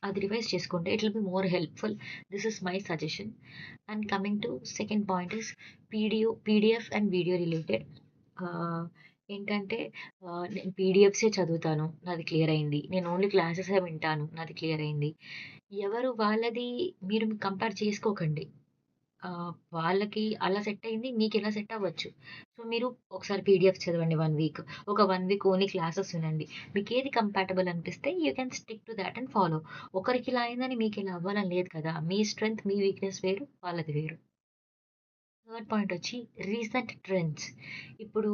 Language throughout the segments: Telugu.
అది రివైజ్ చేసుకుంటే it will be more helpful. This is my suggestion. And coming to second point is PDF and video related. ఆహ్, ఏంటంటే నేను పీడీఎఫ్సే చదువుతాను. నాది క్లియర్ అయింది. నేను ఓన్లీ క్లాసెసే వింటాను. నాది క్లియర్ అయింది. ఎవరు వాళ్ళది మీరు కంపేర్ చేసుకోకండి. వాళ్ళకి అలా సెట్ అయింది. మీకిలా సెట్ అవ్వచ్చు. సో, మీరు ఒకసారి పీడీఎఫ్ చదవండి 1 వీక్. ఒక 1 వీక్ ఓన్లీ క్లాసెస్ వినండి. మీకేది కంపాటబుల్ అనిపిస్తే you can stick to that and follow. ఒకరికిలా అయిందని మీకిలా అవ్వాలని లేదు కదా! మీ స్ట్రెంగ్త్, మీ వీక్‌నెస్ వేరు. వాళ్ళది వేరు. థర్డ్ పాయింట్ వచ్చి రీసెంట్ ట్రెండ్స్. ఇప్పుడు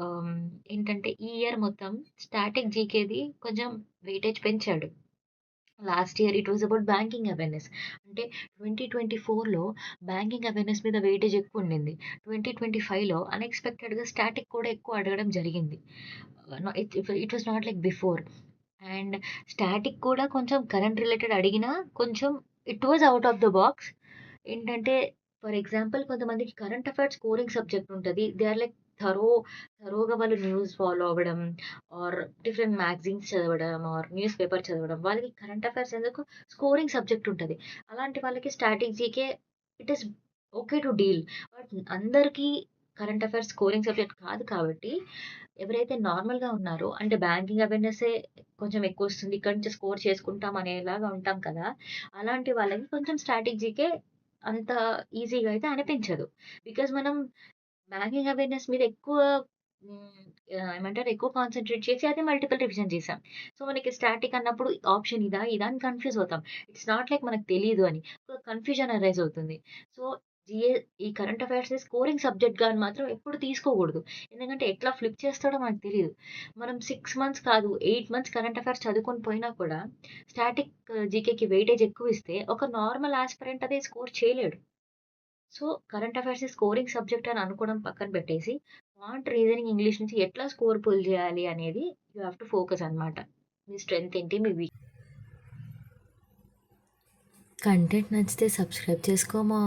ఆహ్, ఏంటంటే ఈ ఇయర్ మొత్తం స్టాటిక్ జీకేది కొంచెం వెయిటేజ్ పెంచాడు. Last year it was about banking awareness. అంటే 2024లో బ్యాంకింగ్ అవేర్‌నెస్ మీద వెయిటేజ్ ఎక్కువుండింది. 2025లో అన్‌ఎక్స్‌పెక్టెడ్‌గా స్టాటిక్ కూడా ఎక్కువ అడగడం జరిగింది. It was not like before. And static కూడా కొంచెం కరెంట్ రిలేటెడ్ అడిగినా కొంచెం it was out of the box. ఏంటంటే ఫర్ ఎగ్జాంపుల్ కొంతమందికి కరెంట్ అఫైర్స్ స్కోరింగ్ సబ్జెక్ట్ ఉంటది. దే ఆర్ లైక్ థరో థరోగా వాళ్ళు న్యూస్ ఫాలో అవ్వడం ఆర్ డిఫరెంట్ మ్యాగజైన్స్ చదవడం ఆర్ న్యూస్ పేపర్ చదవడం. వాళ్ళకి కరెంట్ అఫైర్స్ ఎందుకు స్కోరింగ్ సబ్జెక్ట్ ఉంటది. అలాంటి వాళ్ళకి static GK it is okay to deal. But అందరికీ కరెంట్ అఫైర్స్ స్కోరింగ్ సబ్జెక్ట్ కాదు కాబట్టి ఎవరైతే నార్మల్‌గా ఉన్నారో అంటే బ్యాంకింగ్ అవేర్‌నెస్సే కొంచెం ఎక్కువొస్తుంది. ఇక్కడి నుంచి స్కోర్ చేసుకుంటాం అనేలాగా ఉంటాం కదా! అలాంటి వాళ్ళకి కొంచెం స్టాటిక్ జీకే అంత ఈజీగా అయితే అనిపించదు. బికాజ్ మనం బ్యాంకింగ్ అవేర్‌నెస్ మీద ఎక్కువ హ్మ్. ఏమంటారు ఎక్కువ కాన్సంట్రేట్ చేసి అది మల్టిపుల్ రివిజన్ చేసాం. సో, మనకి స్టాటిక్ అన్నప్పుడు ఆప్షన్ ఇదా? ఇదా? అని కన్‌ఫ్యూజ్ అవుతాం. ఇట్స్ నాట్ లైక్ మనకు తెలీదు అని. సో, కన్‌ఫ్యూజన్ అరైజ్ అవుతుంది. సో, జీఏ ఈ కరెంట్ అఫైర్స్‌ని స్కోరింగ్ సబ్జెక్ట్‌గా అని మాత్రం ఎప్పుడు తీసుకోకూడదు. ఎందుకంటే ఎట్లా ఫ్లిప్ చేస్తాడో మనకు తెలీదు. మనం 6 మంత్స్ కాదు 8 మంత్స్ కరెంట్ అఫైర్స్ చదువుకొని పోయినా కూడా స్టాటిక్ జీకేకి వెయిటేజ్ ఎక్కువిస్తే ఒక నార్మల్ యాస్పిరెంట్ అది స్కోర్ చేయలేడు. So, current affairs scoring subject అని అనుకోవడం పక్కన పెట్టేసి, క్వాంట్ రీజనింగ్ ఇంగ్లీష్ నుంచి ఎట్లా స్కోర్ పుల్ చేయాలి అనేది యూ హావ్ టు ఫోకస్ అన్నమాట. మీ స్ట్రెంగ్త్ ఏంటి? మీ కంటెంట్ నచ్చితే సబ్స్క్రైబ్ చేసుకోమా.